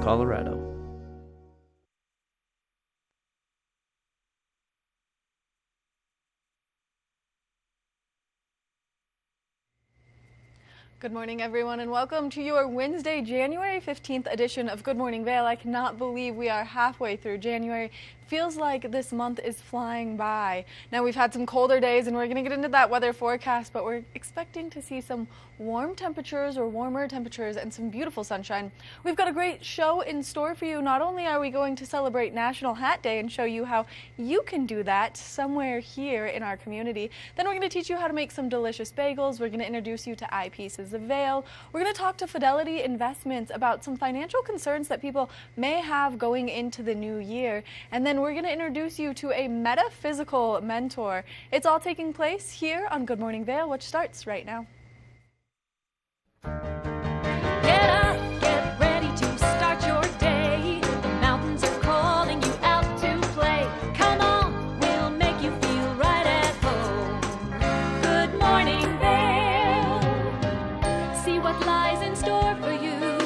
Colorado. Good morning, everyone, and welcome to your Wednesday, January 15th edition of Good Morning Vail. I cannot believe we are halfway through January. Feels like this month is flying by. Now, we've had some colder days, and we're going to get into that weather forecast, but we're expecting to see some warm temperatures or warmer temperatures and some beautiful sunshine. We've got a great show in store for you. Not only are we going to celebrate National Hat Day and show you how you can do that somewhere here in our community, then we're going to teach you how to make some delicious bagels. We're going to introduce you to Eyepieces of Vail. We're going to talk to Fidelity Investments about some financial concerns that people may have going into the new year. And then we're going to introduce you to a metaphysical mentor. It's all taking place here on Good Morning Vail, which starts right now. Get up, get ready to start your day. The mountains are calling you out to play. Come on, we'll make you feel right at home. Good morning, Vail. See what lies in store for you.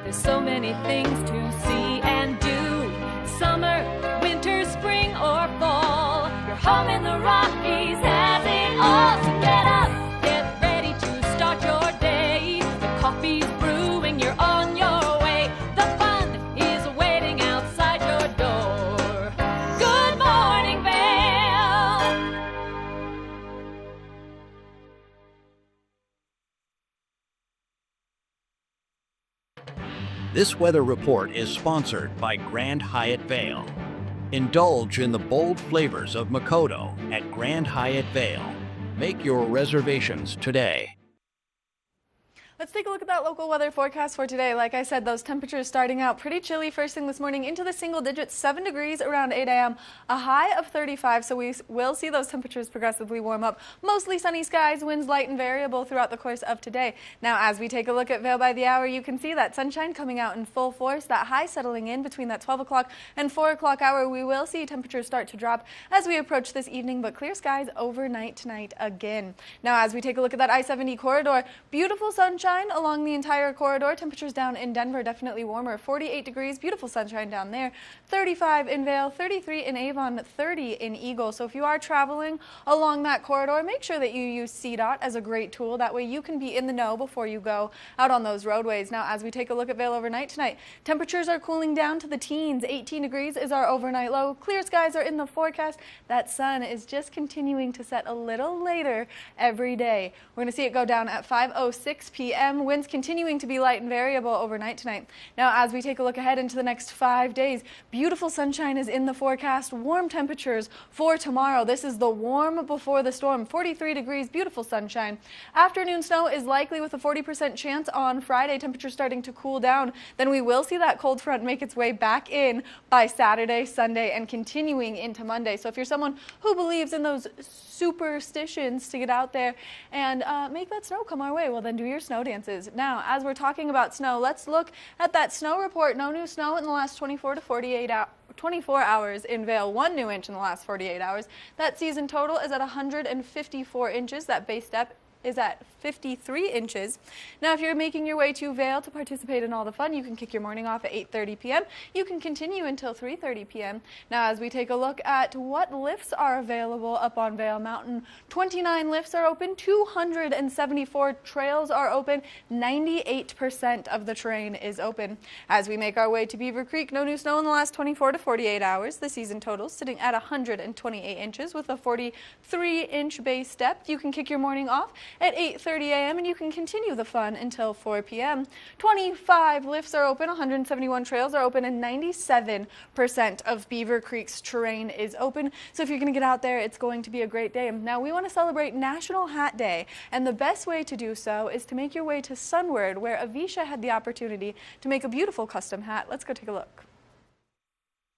There's so many things to see and do. Summer, winter, spring, or fall. Your home in the Rockies has it all. So get up, get ready to start your day. The coffee's brewing, you're on your way. The fun is waiting outside your door. Good morning, Vail. This weather report is sponsored by Grand Hyatt Vail. Indulge in the bold flavors of Makoto at Grand Hyatt Vail. Make your reservations today. Let's take a look at that local weather forecast for today. Like I said, those temperatures starting out pretty chilly first thing this morning into the single digits, 7 degrees around 8 a.m., a high of 35, so we will see those temperatures progressively warm up. Mostly sunny skies, winds light and variable throughout the course of today. Now, as we take a look at Vail by the hour, you can see that sunshine coming out in full force, that high settling in between that 12 o'clock and 4 o'clock hour. We will see temperatures start to drop as we approach this evening, but clear skies overnight tonight again. Now, as we take a look at that I-70 corridor, beautiful sunshine along the entire corridor. Temperatures down in Denver definitely warmer, 48 degrees, beautiful sunshine down there, 35 in Vail, 33 in Avon, 30 in Eagle. So if you are traveling along that corridor, make sure that you use CDOT as a great tool. That way you can be in the know before you go out on those roadways. Now, as we take a look at Vail overnight tonight, temperatures are cooling down to the teens. 18 degrees is our overnight low. Clear skies are in the forecast. That sun is just continuing to set a little later every day. We're going to see it go down at 5:06 p.m. Winds continuing to be light and variable overnight tonight. Now, as we take a look ahead into the next 5 days, beautiful sunshine is in the forecast. Warm temperatures for tomorrow. This is the warm before the storm. 43 degrees, beautiful sunshine. Afternoon snow is likely with a 40% chance on Friday. Temperatures starting to cool down. Then we will see that cold front make its way back in by Saturday, Sunday, and continuing into Monday. So if you're someone who believes in those superstitions to get out there and make that snow come our way, well, then do your snow dances. Now, as we're talking about snow, let's look at that snow report. No new snow in the last 24 hours in Vail. 1 new inch in the last 48 hours. That season total is at 154 inches. That base depth is at 53 inches. Now, if you're making your way to Vail to participate in all the fun, you can kick your morning off at 8:30 p.m. You can continue until 3:30 p.m. Now, as we take a look at what lifts are available up on Vail Mountain, 29 lifts are open, 274 trails are open, 98% of the terrain is open. As we make our way to Beaver Creek, no new snow in the last 24 to 48 hours. The season total sitting at 128 inches with a 43-inch base depth. You can kick your morning off at 8:30 a.m. and you can continue the fun until 4 p.m. 25 lifts are open, 171 trails are open, and 97% of Beaver Creek's terrain is open. So if you're going to get out there, it's going to be a great day. Now, we want to celebrate National Hat Day, and the best way to do so is to make your way to Sunward, where Avisha had the opportunity to make a beautiful custom hat. Let's go take a look.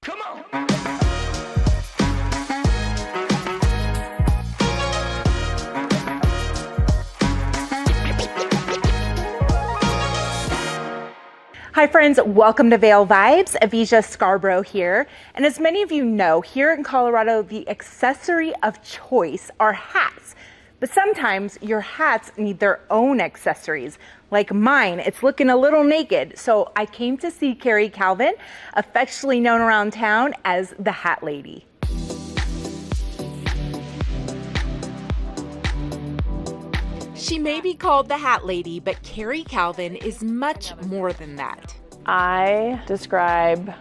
Come on! Hi friends, welcome to Vail Vibes. Avisha Scarborough here. And as many of you know, here in Colorado, the accessory of choice are hats. But sometimes your hats need their own accessories. Like mine, it's looking a little naked. So I came to see Carrie Calvin, affectionately known around town as the Hat Lady. She may be called the Hat Lady, but Carrie Calvin is much more than that. I describe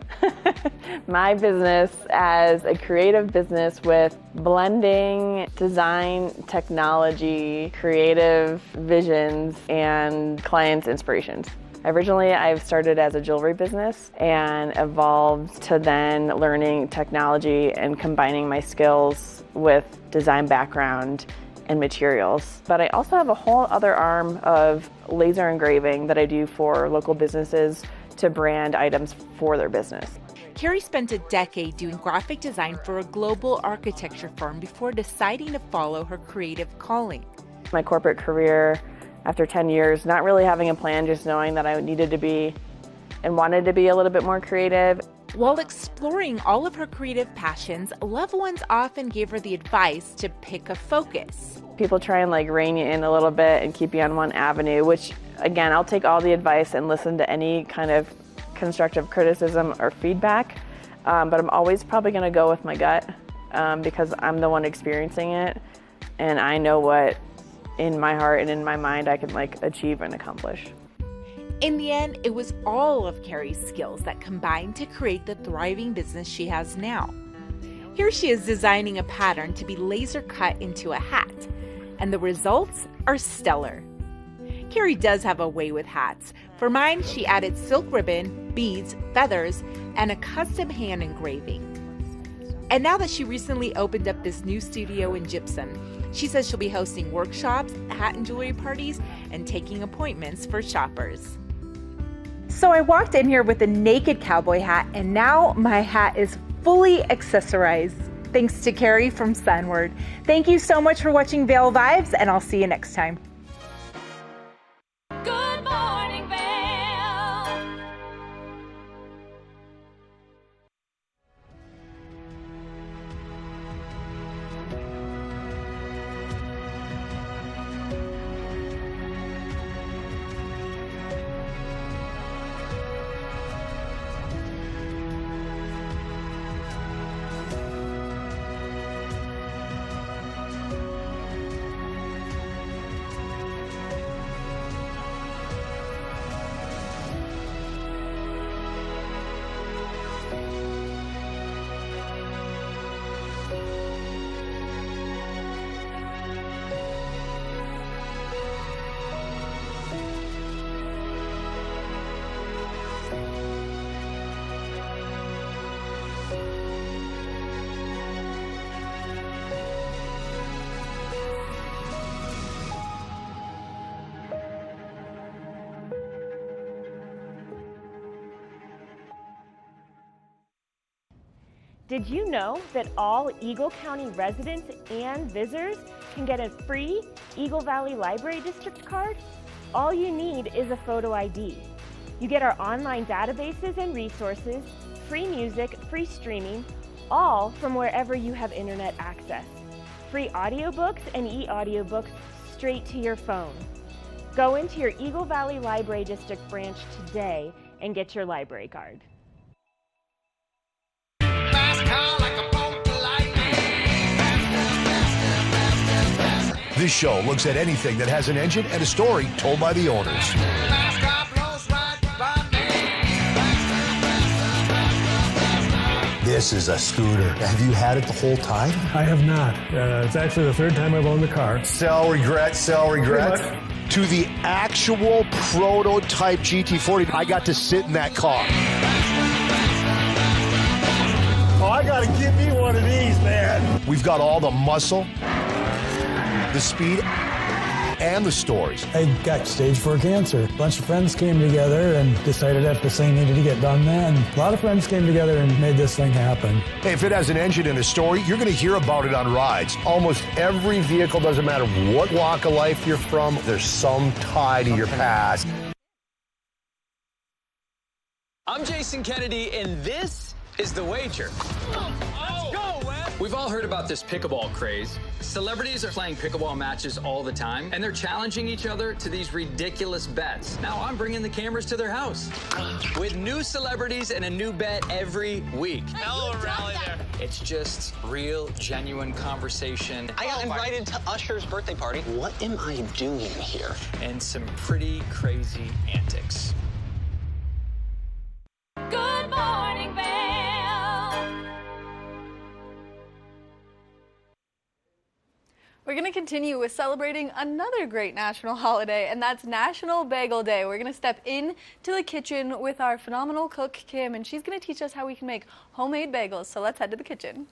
my business as a creative business with blending design, technology, creative visions, and clients' inspirations. Originally, I've started as a jewelry business and evolved to then learning technology and combining my skills with design background and materials. But I also have a whole other arm of laser engraving that I do for local businesses to brand items for their business. Carrie spent a decade doing graphic design for a global architecture firm before deciding to follow her creative calling. My corporate career, after 10 years, not really having a plan, just knowing that I needed to be and wanted to be a little bit more creative. While exploring all of her creative passions, loved ones often gave her the advice to pick a focus. People try and rein you in a little bit and keep you on one avenue, which again, I'll take all the advice and listen to any kind of constructive criticism or feedback, but I'm always probably going to go with my gut because I'm the one experiencing it, and I know what in my heart and in my mind I can achieve and accomplish. In the end, it was all of Carrie's skills that combined to create the thriving business she has now. Here she is designing a pattern to be laser cut into a hat, and the results are stellar. Carrie does have a way with hats. For mine, she added silk ribbon, beads, feathers, and a custom hand engraving. And now that she recently opened up this new studio in Gypsum, she says she'll be hosting workshops, hat and jewelry parties, and taking appointments for shoppers. So I walked in here with a naked cowboy hat, and now my hat is fully accessorized. Thanks to Carrie from Sunward. Thank you so much for watching Vail Vibes, and I'll see you next time. Good morning, Vail. Did you know that all Eagle County residents and visitors can get a free Eagle Valley Library District card? All you need is a photo ID. You get our online databases and resources, free music, free streaming, all from wherever you have internet access. Free audiobooks and e-audiobooks straight to your phone. Go into your Eagle Valley Library District branch today and get your library card. This show looks at anything that has an engine and a story told by the owners. This is a scooter. Have you had it the whole time? I have not. It's actually the third time I've owned the car. Sell, regret, sell, regret. To the actual prototype GT40, I got to sit in that car. Oh, I gotta give me one of these, man. We've got all the muscle, the speed, and the stories. I got stage 4 cancer. A bunch of friends came together and decided that this thing needed to get done, man. A lot of friends came together and made this thing happen. Hey, if it has an engine and a story, you're going to hear about it on rides. Almost every vehicle, doesn't matter what walk of life you're from, there's some tie to your past. I'm Jason Kennedy, and this is The Wager. Let's go, Wes! We've all heard about this pickleball craze. Celebrities are playing pickleball matches all the time, and they're challenging each other to these ridiculous bets. Now I'm bringing the cameras to their house with new celebrities and a new bet every week. Hello, rally there. It's just real, genuine conversation. I got invited to Usher's birthday party. What am I doing here? And some pretty crazy antics. Good morning, Vail. We're going to continue with celebrating another great national holiday, and that's National Bagel Day. We're going to step into the kitchen with our phenomenal cook, Kim, and she's going to teach us how we can make homemade bagels. So let's head to the kitchen.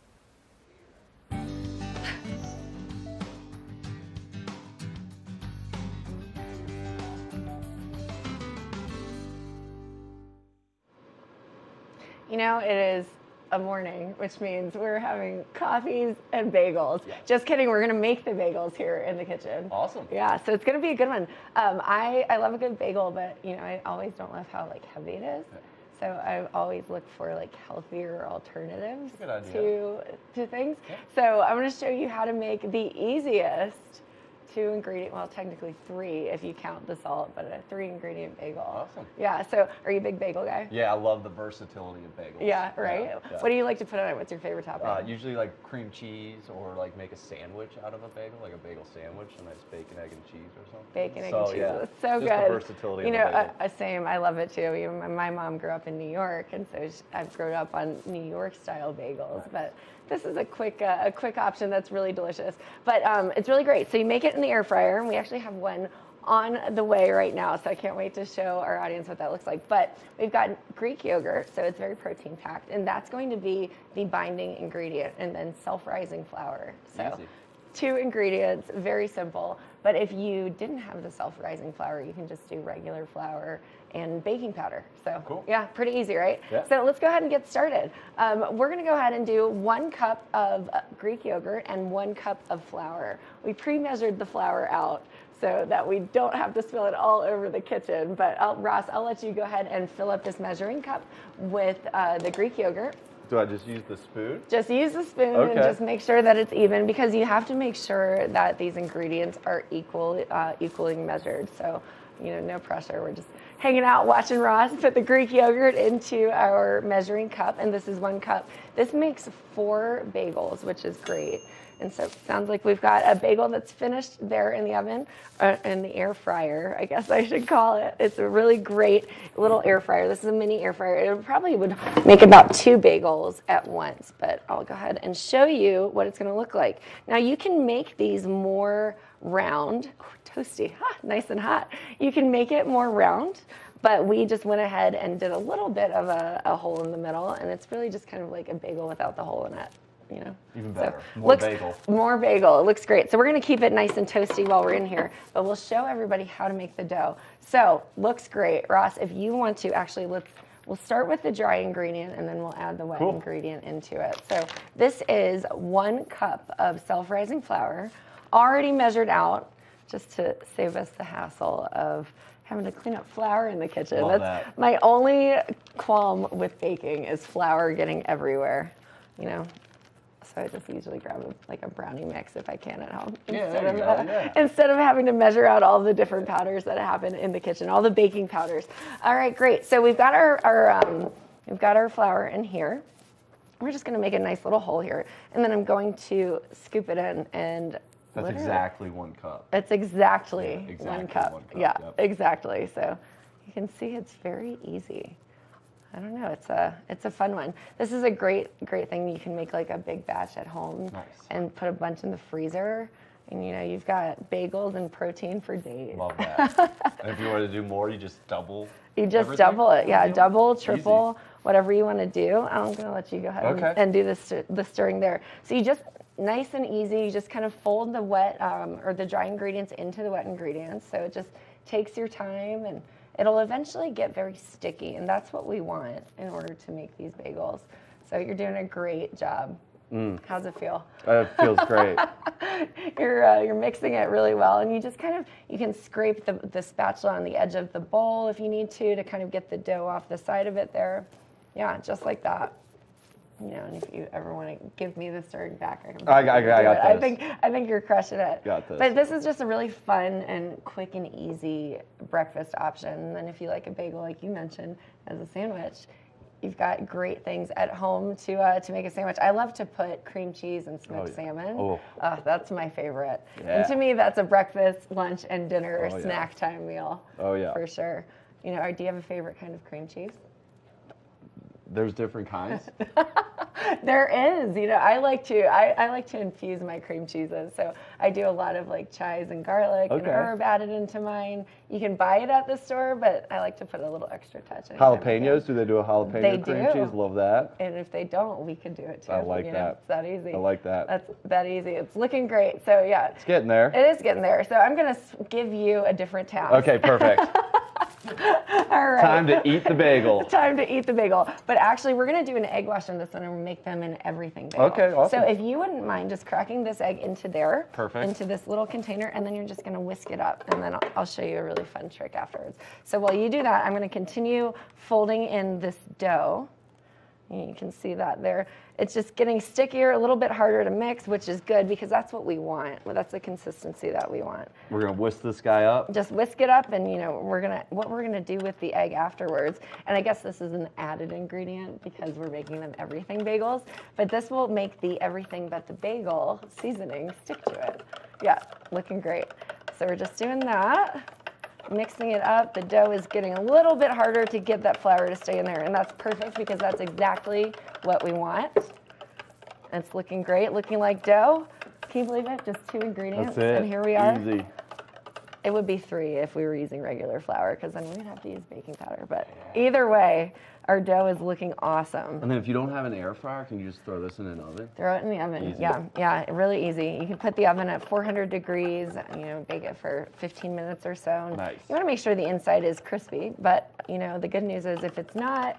You know, it is a morning, which means we're having coffees and bagels. Yeah. Just kidding, we're gonna make the bagels here in the kitchen. Awesome. Yeah, so it's gonna be a good one. I love a good bagel, but you know, I always don't love how like heavy it is. Okay. So I always look for like healthier alternatives to things. Yeah. So I'm gonna show you how to make the easiest 2 ingredient, well technically 3 if you count the salt, but a 3 ingredient bagel. Awesome. Yeah, so are you a big bagel guy? Yeah, I love the versatility of bagels. Yeah, right? Yeah. What do you like to put on it? What's your favorite topping? Usually like cream cheese, or like make a sandwich out of a bagel, like a bagel sandwich, a nice bacon, egg, and cheese or something. Bacon, egg, and cheese. Yeah, It's so just good. The versatility you of know, the bagel. Same. I love it too. You know, my mom grew up in New York, and so I've grown up on New York style bagels. But this is a quick option that's really delicious. But it's really great. So you make it in the air fryer, and we actually have one on the way right now, so I can't wait to show our audience what that looks like. But we've got Greek yogurt, so it's very protein packed, and that's going to be the binding ingredient, and then self-rising flour. So Easy. 2 ingredients, very simple. But if you didn't have the self-rising flour, you can just do regular flour and baking powder. So cool. Yeah, pretty easy, right? Yeah. So let's go ahead and get started. We're gonna go ahead and do 1 cup of Greek yogurt and 1 cup of flour. We pre-measured the flour out so that we don't have to spill it all over the kitchen. But Ross, I'll let you go ahead and fill up this measuring cup with the Greek yogurt. Do I just use the spoon? Just use the spoon and just make sure that it's even, because you have to make sure that these ingredients are equally measured. So, you know, no pressure. We're just hanging out watching Ross put the Greek yogurt into our measuring cup, and this is 1 cup. This makes 4 bagels, which is great. And so it sounds like we've got a bagel that's finished there in the oven, in the air fryer, I guess I should call it. It's a really great little air fryer. This is a mini air fryer. It probably would make about 2 bagels at once, but I'll go ahead and show you what it's gonna look like. Now you can make these more round, toasty, nice and hot. You can make it more round, but we just went ahead and did a little bit of a hole in the middle, and it's really just kind of like a bagel without the hole in it. You know, even better. So More bagel. More bagel. It looks great. So we're going to keep it nice and toasty while we're in here, but we'll show everybody how to make the dough. So looks great, Ross. If you want to, actually, we'll start with the dry ingredient, and then we'll add the wet ingredient into it. So this is 1 cup of self-rising flour, already measured out, just to save us the hassle of having to clean up flour in the kitchen. That's my only qualm with baking, is flour getting everywhere. You know. So I just usually grab a brownie mix if I can at home, instead of having to measure out all the different powders that happen in the kitchen, all the baking powders. All right, great. So we've got our flour in here. We're just going to make a nice little hole here, and then I'm going to scoop it in, and that's exactly 1 cup. It's exactly 1 cup. 1 cup. Yeah, yep. Exactly. So you can see it's very easy. I don't know. It's a fun one. This is a great thing. You can make like a big batch at home and put a bunch in the freezer, and you know you've got bagels and protein for days. Love that. And if you want to do more, you just double. You just double it. Yeah, double, triple, whatever you want to do. I'm gonna let you go ahead and do the stirring there. So you just nice and easy. You just kind of fold the wet or the dry ingredients into the wet ingredients. So it just takes your time, and it'll eventually get very sticky, and that's what we want in order to make these bagels. So you're doing a great job. How's it feel? It feels great. You're mixing it really well, and you just you can scrape the spatula on the edge of the bowl if you need to kind of get the dough off the side of it there. Yeah, just like that. You know, and if you ever want to give me the stirring back, I can. I got this. I think you're crushing it. Got this. But this is just a really fun and quick and easy breakfast option. And then if you like a bagel, like you mentioned, as a sandwich, you've got great things at home to make a sandwich. I love to put cream cheese and smoked salmon. Oh. That's my favorite. Yeah. And to me, that's a breakfast, lunch, and dinner snack time meal. Oh yeah. For sure. You know, do you have a favorite kind of cream cheese? There's different kinds. There is. You know, I like to infuse my cream cheeses. So I do a lot of like chives and garlic and herb added into mine. You can buy it at the store, but I like to put a little extra touch. Jalapenos? Do they do a jalapeno cream cheese? Love that. And if they don't, we can do it too. I like that. It's that easy. I like that. That's that easy. It's looking great. So yeah. It's getting there. It is getting there. So I'm gonna give you a different task. Okay, perfect. All right. Time to eat the bagel. Time to eat the bagel. But actually, we're going to do an egg wash on this one and we'll make them an everything bagel. Okay, awesome. So if you wouldn't mind just cracking this egg into there. Perfect. Into this little container, and then you're just going to whisk it up. And then I'll show you a really fun trick afterwards. So while you do that, I'm going to continue folding in this dough. You can see that there. It's just getting stickier, a little bit harder to mix, which is good because that's what we want. That's the consistency that we want. We're gonna whisk this guy up. Just whisk it up, and you know what we're gonna do with the egg afterwards. And I guess this is an added ingredient because we're making them everything bagels. But this will make the everything but the bagel seasoning stick to it. Yeah, looking great. So we're just doing that. Mixing it up. The dough is getting a little bit harder to get that flour to stay in there, and that's perfect because that's exactly what we want. It's looking great, looking like dough. Can you believe it? Just 2 ingredients, That's it. and here we are. Easy. It would be 3 if we were using regular flour, because then we'd have to use baking powder. But either way, our dough is looking awesome. And then if you don't have an air fryer, can you just throw this in an oven? Throw it in the oven. Easy. Yeah, really easy. You can put the oven at 400 degrees, you know, bake it for 15 minutes or so. Nice. You want to make sure the inside is crispy, but you know, the good news is if it's not,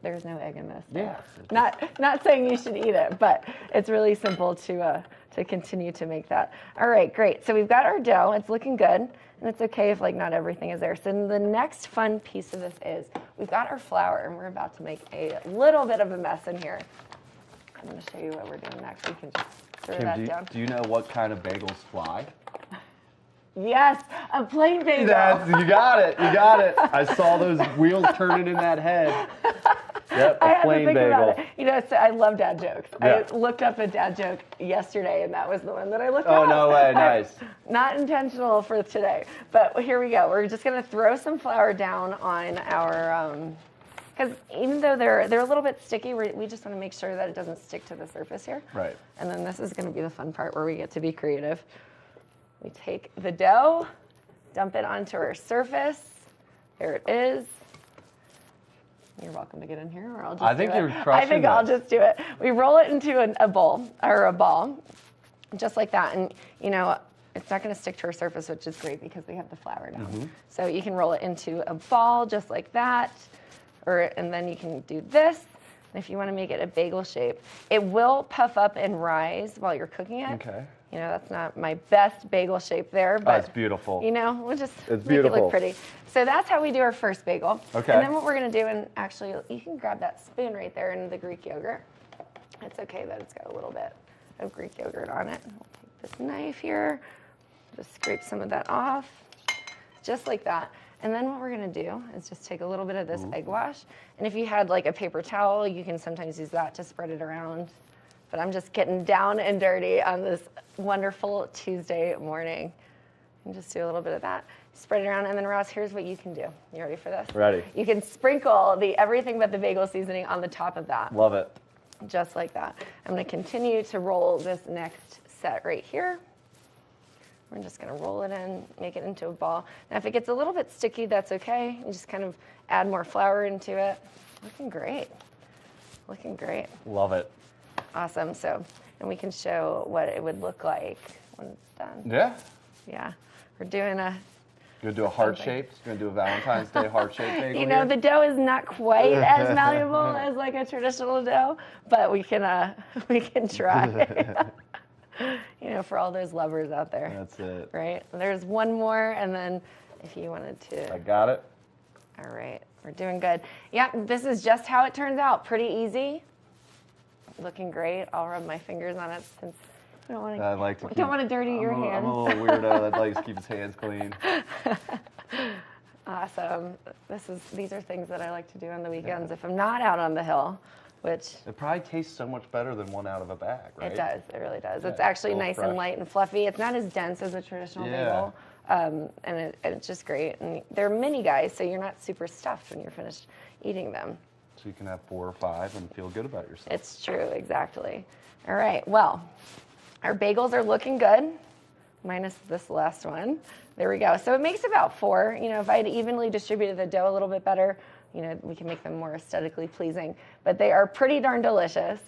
there's no egg in this. Yeah. Not saying you should eat it, but it's really simple to continue to make that. All right, great. So we've got our dough. It's looking good, and it's okay if like not everything is there. So the next fun piece of this is we've got our flour, and we're about to make a little bit of a mess in here. I'm going to show you what we're doing next. We can just throw that down. Do you know what kind of bagels fly? Yes, a plain bagel. You got it. You got it. I saw those wheels turning in that head. Yep, a plain bagel. You know, so I love dad jokes. Yeah. I looked up a dad joke yesterday, and that was the one that I looked up. Oh, no way. Nice. Not intentional for today, but here we go. We're just going to throw some flour down on our, because even though they're a little bit sticky, we just want to make sure that it doesn't stick to the surface here. Right. And then this is going to be the fun part where we get to be creative. We take the dough, dump it onto our surface. There it is. You're welcome to get in here, or I'll just I think do you're it. crushing I think this. I'll just do it. We roll it into a bowl, or a ball, just like that. And, you know, it's not going to stick to our surface, which is great because we have the flour down. Mm-hmm. So you can roll it into a ball just like that, and then you can do this. And if you want to make it a bagel shape, it will puff up and rise while you're cooking it. Okay. You know, that's not my best bagel shape there, but it's beautiful. You know, we'll just It's make it beautiful. look pretty. So that's how we do our first bagel. Okay. And then what we're going to do, and actually you can grab that spoon right there in the Greek yogurt. It's okay that it's got a little bit of Greek yogurt on it. We'll take this knife here, just scrape some of that off, just like that. And then what we're going to do is just take a little bit of this egg wash. And if you had like a paper towel, you can sometimes use that to spread it around. But I'm just getting down and dirty on this wonderful Tuesday morning. And just do a little bit of that. Spread it around, and then Ross, here's what you can do. You ready for this? Ready. You can sprinkle the everything but the bagel seasoning on the top of that. Love it. Just like that. I'm gonna continue to roll this next set right here. We're just gonna roll it in, make it into a ball. Now if it gets a little bit sticky, that's okay. You just kind of add more flour into it. Looking great. Looking great. Love it. Awesome. So, and we can show what it would look like when it's done. Yeah. Yeah. We're doing a. You're gonna do a heart shape. You're gonna do a Valentine's Day heart shape bagel. You know, the dough is not quite as malleable as like a traditional dough, but we can try. You know, for all those lovers out there. That's it. Right. There's one more, and then if you wanted to. I got it. All right. We're doing good. Yeah. This is just how it turns out. Pretty easy. looking great. I'll rub my fingers on it since I don't want to. I like to. Don't want to dirty your hands. I'm a little weirdo that likes to keep his hands clean. Awesome. These are things that I like to do on the weekends if I'm not out on the hill, which it probably tastes so much better than one out of a bag, right? It does. It really does. Yeah, it's actually it's nice fresh. and light and fluffy. It's not as dense as a traditional bagel, and it's just great. And they're mini guys, so you're not super stuffed when you're finished eating them. So you can have 4 or 5 and feel good about yourself. It's true, exactly. All right. Well, our bagels are looking good, minus this last one. There we go. So it makes about 4. You know, if I had evenly distributed the dough a little bit better, you know, we can make them more aesthetically pleasing. But they are pretty darn delicious.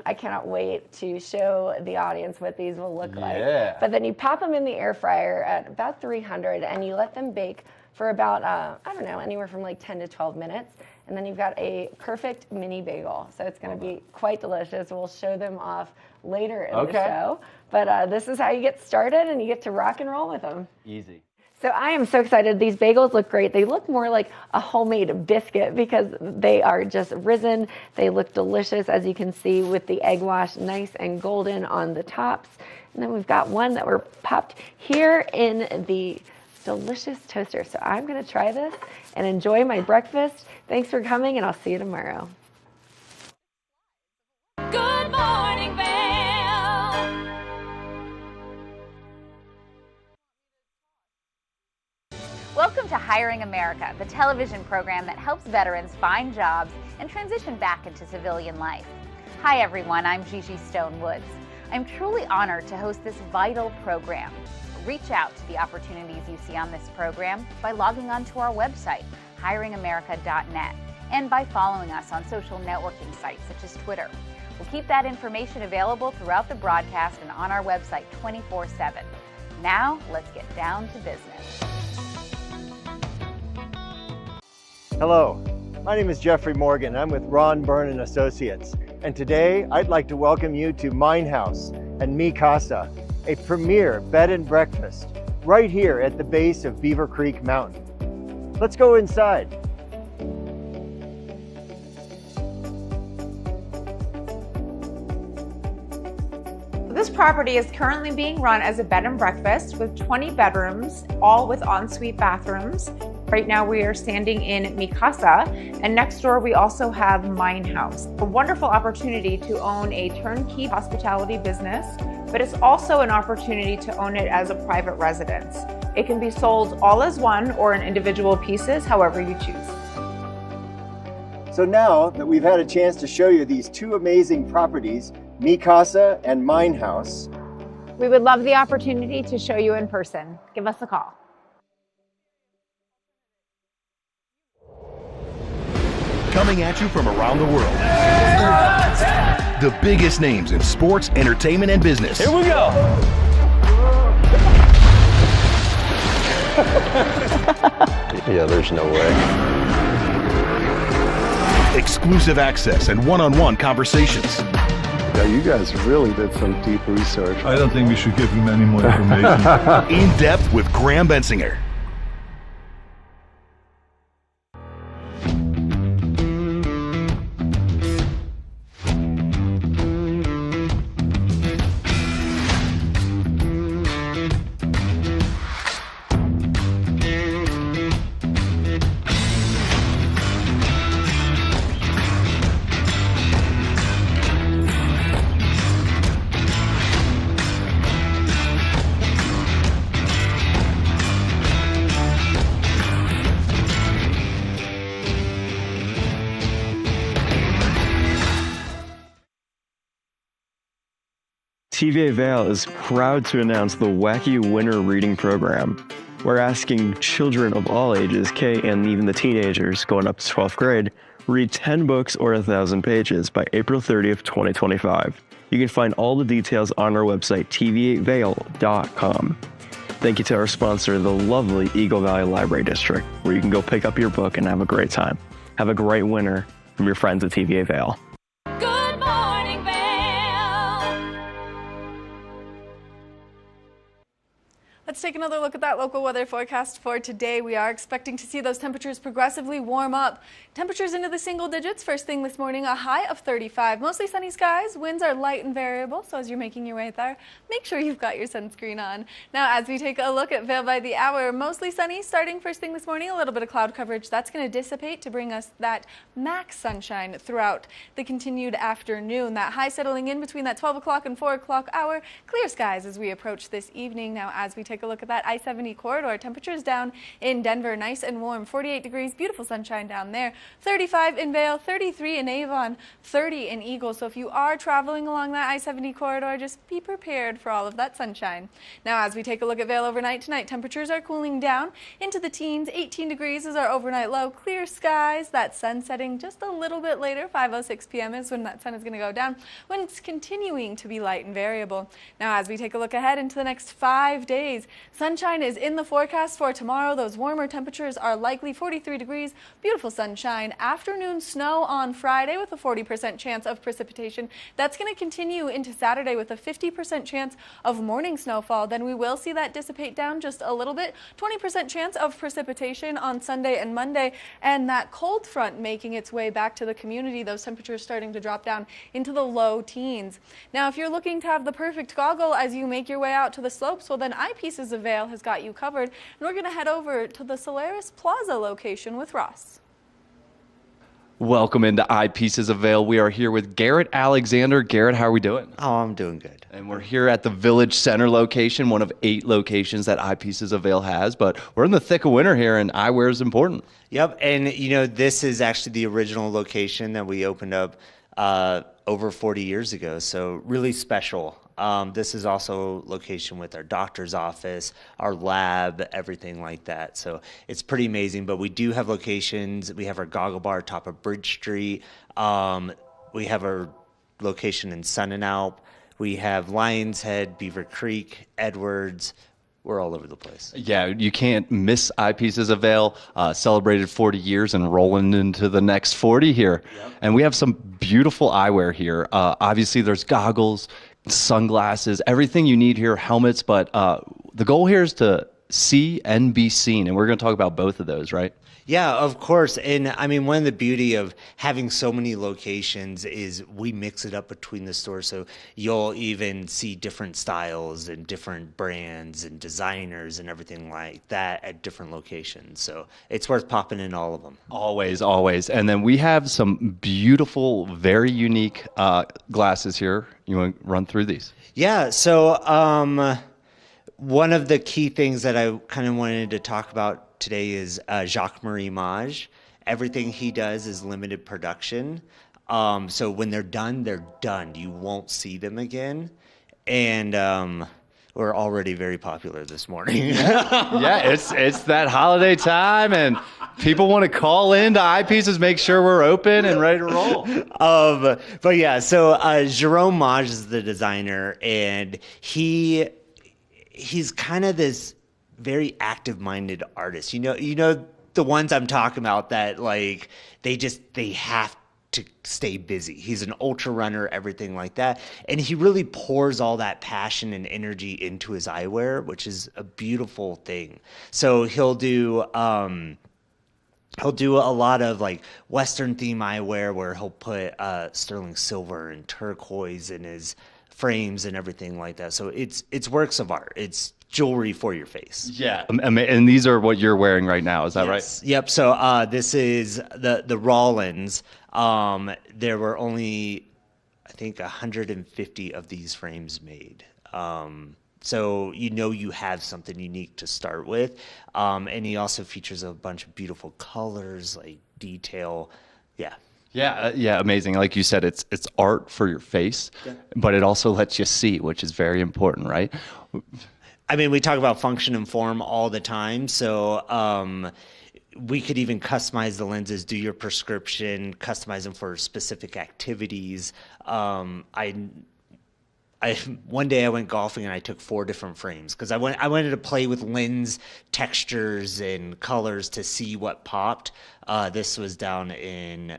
I cannot wait to show the audience what these will look like. But then you pop them in the air fryer at about 300 and you let them bake for about, I don't know, anywhere from like 10 to 12 minutes. And then you've got a perfect mini bagel. So it's going to be quite delicious. We'll show them off later in the show. But this is how you get started, and you get to rock and roll with them. Easy. So I am so excited. These bagels look great. They look more like a homemade biscuit because they are just risen. They look delicious, as you can see, with the egg wash nice and golden on the tops. And then we've got one that were popped here in the delicious toaster. So I'm going to try this and enjoy my breakfast. Thanks for coming, and I'll see you tomorrow. Good morning, Vail. Welcome to Hiring America, the television program that helps veterans find jobs and transition back into civilian life. Hi everyone, I'm Gigi Stone Woods. I'm truly honored to host this vital program. Reach out to the opportunities you see on this program by logging on to our website, hiringamerica.net, and by following us on social networking sites such as Twitter. We'll keep that information available throughout the broadcast and on our website 24/7. Now, let's get down to business. Hello, my name is Jeffrey Morgan. I'm with Ron Byrne & Associates. And today, I'd like to welcome you to Mine House and Mi Casa, a premier bed and breakfast right here at the base of Beaver Creek Mountain. Let's go inside. This property is currently being run as a bed and breakfast with 20 bedrooms, all with ensuite bathrooms. Right now we are standing in Mi Casa, and next door we also have Mine House. A wonderful opportunity to own a turnkey hospitality business, but it's also an opportunity to own it as a private residence. It can be sold all as one or in individual pieces, however you choose. So now that we've had a chance to show you these 2 amazing properties, Mi Casa and Mine House, we would love the opportunity to show you in person. Give us a call. Coming at you from around the world. The biggest names in sports, entertainment, and business. Here we go. Yeah, there's no way. Exclusive access and one-on-one conversations. Yeah, you guys really did some deep research. I don't think we should give him any more information. In depth with Graham Bensinger. TVA Vail is proud to announce the Wacky Winter Reading Program. We're asking children of all ages, K and even the teenagers going up to 12th grade, read 10 books or 1,000 pages by April 30th, 2025. You can find all the details on our website, tva-vail.com. Thank you to our sponsor, the lovely Eagle Valley Library District, where you can go pick up your book and have a great time. Have a great winter from your friends at TVA Vail. Good morning, Vail. Let's Let's take another look at that local weather forecast for today. We are expecting to see those temperatures progressively warm up. Temperatures into the single digits first thing this morning, a high of 35. Mostly sunny skies. Winds are light and variable, so as you're making your way there, make sure you've got your sunscreen on. Now, as we take a look at Vail by the hour, mostly sunny starting first thing this morning, a little bit of cloud coverage. That's going to dissipate to bring us that max sunshine throughout the continued afternoon. That high settling in between that 12 o'clock and 4 o'clock hour. Clear skies as we approach this evening. Now, as we take a look at that I-70 corridor, temperatures down in Denver, nice and warm, 48 degrees, beautiful sunshine down there, 35 in Vail, 33 in Avon, 30 in Eagle. So if you are traveling along that I-70 corridor, just be prepared for all of that sunshine. Now, as we take a look at Vail overnight tonight, temperatures are cooling down into the teens. 18 degrees is our overnight low, clear skies, that sun setting just a little bit later, 5:06 p.m. is when that sun is going to go down, when it's continuing to be light and variable. Now, as we take a look ahead into the next 5 days, sunshine is in the forecast for tomorrow. Those warmer temperatures are likely, 43 degrees, beautiful sunshine. Afternoon snow on Friday with a 40% chance of precipitation. That's going to continue into Saturday with a 50% chance of morning snowfall. Then we will see that dissipate down just a little bit. 20% chance of precipitation on Sunday and Monday, and that cold front making its way back to the community. Those temperatures starting to drop down into the low teens. Now, if you're looking to have the perfect goggle as you make your way out to the slopes, well, then Eyepieces of Vail has got you covered. And we're going to head over to the Solaris Plaza location with Ross. Welcome into Eyepieces of Vail. We are here with Garrett Alexander. Garrett, how are we doing? Oh, I'm doing good. And we're here at the Village Center location, one of 8 locations that Eyepieces of Vail has. But we're in the thick of winter here, and eyewear is important. Yep, and this is actually the original location that we opened up over 40 years ago, so really special. This is also a location with our doctor's office, our lab, everything like that. So it's pretty amazing. But we do have locations. We have our Goggle Bar top of Bridge Street. We have our location in Sunenalp. We have Lion's Head, Beaver Creek, Edwards. We're all over the place. Yeah, you can't miss Eyepieces of Vail. Celebrated 40 years and rolling into the next 40 here. Yep. And we have some beautiful eyewear here. Obviously, there's goggles, sunglasses, everything you need here, helmets. But the goal here is to see and be seen. And we're going to talk about both of those, right? Yeah, of course. And I mean, one of the beauty of having so many locations is we mix it up between the stores. So you'll even see different styles and different brands and designers and everything like that at different locations. So it's worth popping in all of them. Always, always. And then we have some beautiful, very unique glasses here. You want to run through these? Yeah. So one of the key things that I kind of wanted to talk about today is Jacques-Marie Mage. Everything he does is limited production. So when they're done, they're done. You won't see them again. And we're already very popular this morning. Yeah, it's that holiday time, and people want to call in to Eyepieces, make sure we're open and ready to roll. But yeah, so Jerome Mage is the designer, and he's kind of this very active-minded artist. You know the ones I'm talking about that like they have to stay busy. He's an ultra runner, everything like that, and he really pours all that passion and energy into his eyewear, which is a beautiful thing. So he'll do a lot of like Western theme eyewear where he'll put sterling silver and turquoise in his frames and everything like that. So it's works of art. It's jewelry for your face. Yeah. And these are what you're wearing right now. Is that right? Yep. So this is the Rollins. There were only, I think, 150 of these frames made. So you have something unique to start with. And he also features a bunch of beautiful colors, like detail. Yeah. Yeah, amazing. Like you said, it's art for your face, but it also lets you see, which is very important, right? I mean, we talk about function and form all the time, so we could even customize the lenses, do your prescription, customize them for specific activities. One day I went golfing and I took 4 different frames because I wanted to play with lens textures and colors to see what popped. This was down in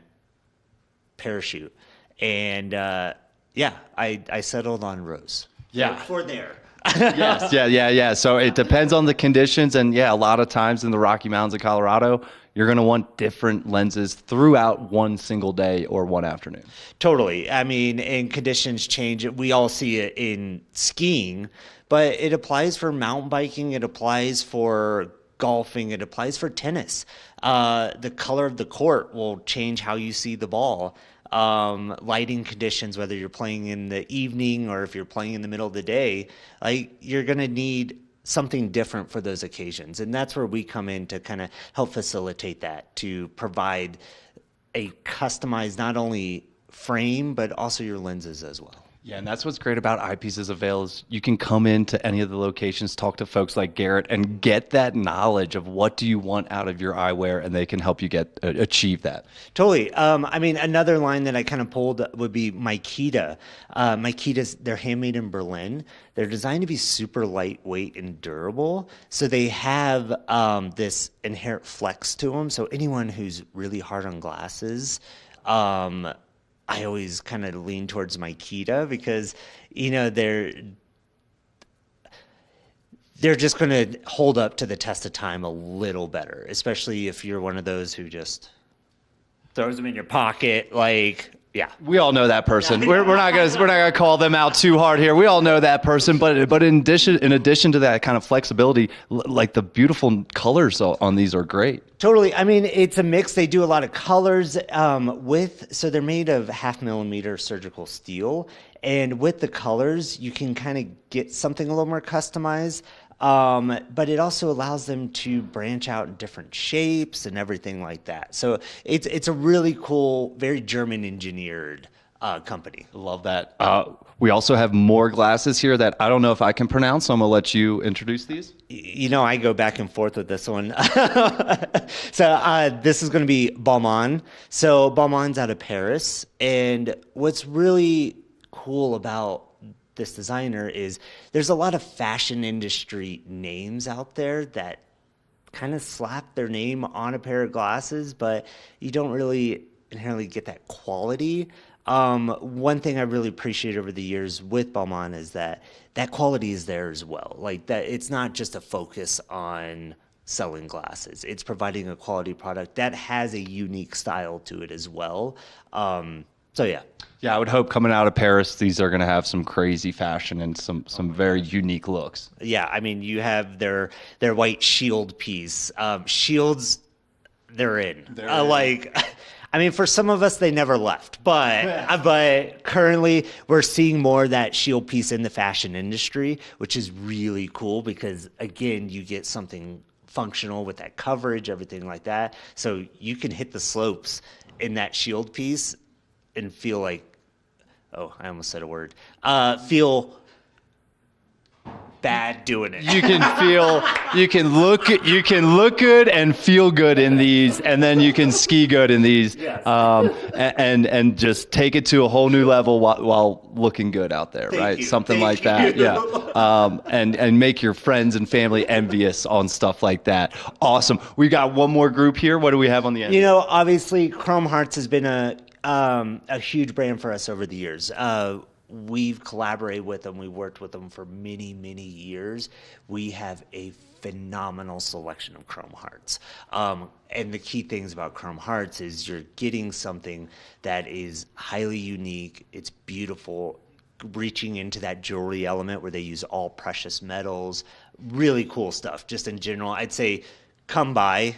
Parachute, and I settled on rose. Yeah, for there. Yes, yeah. So it depends on the conditions, and a lot of times in the Rocky Mountains of Colorado, you're going to want different lenses throughout one single day or one afternoon. Totally. I mean, and conditions change. We all see it in skiing, but it applies for mountain biking. It applies for golfing. It applies for tennis. The color of the court will change how you see the ball. Lighting conditions, whether you're playing in the evening or if you're playing in the middle of the day, like you're going to need something different for those occasions. And that's where we come in to kind of help facilitate that, to provide a customized, not only frame, but also your lenses as well. Yeah, and that's what's great about Eyepieces of Vail is you can come into any of the locations, talk to folks like Garrett, and get that knowledge of what do you want out of your eyewear, and they can help you achieve that. Totally. I mean, another line that I kind of pulled would be Makita. Makita's, they're handmade in Berlin. They're designed to be super lightweight and durable. So they have this inherent flex to them. So anyone who's really hard on glasses, I always kind of lean towards Makita because, they're just going to hold up to the test of time a little better, especially if you're one of those who just throws them in your pocket. Yeah, we all know that person. We're not gonna call them out too hard here. We all know that person. But in addition to that kind of flexibility, like the beautiful colors on these are great. Totally. I mean, it's a mix. They do a lot of colors so they're made of 0.5 millimeter surgical steel, and with the colors, you can kind of get something a little more customized. But it also allows them to branch out in different shapes and everything like that. So it's a really cool, very German engineered company. Love that. We also have more glasses here that I don't know if I can pronounce, so I'm going to let you introduce these. I go back and forth with this one. So this is going to be Balmain. So Balmain's out of Paris. And what's really cool about this designer is there's a lot of fashion industry names out there that kind of slap their name on a pair of glasses, but you don't really inherently get that quality. One thing I really appreciate over the years with Balmain is that quality is there as well. Like that, it's not just a focus on selling glasses. It's providing a quality product that has a unique style to it as well. So yeah. Yeah, I would hope coming out of Paris, these are going to have some crazy fashion and some very unique looks. Yeah, I mean, you have their white shield piece. Shields, they're in. I mean, for some of us, they never left. But currently, we're seeing more of that shield piece in the fashion industry, which is really cool because, again, you get something functional with that coverage, everything like that. So you can hit the slopes in that shield piece and feel like, I almost said a word. Feel bad doing it. You can look good and feel good in these, and then you can ski good in these, and just take it to a whole new level while looking good out there, right? Something like that, yeah. And make your friends and family envious on stuff like that. Awesome. We got one more group here. What do we have on the end? Obviously, Chrome Hearts has been a huge brand for us over the years. We've collaborated with them. We worked with them for many, many years. We have a phenomenal selection of Chrome Hearts. And the key things about Chrome Hearts is you're getting something that is highly unique. It's beautiful, reaching into that jewelry element where they use all precious metals. Really cool stuff. Just in general, I'd say come by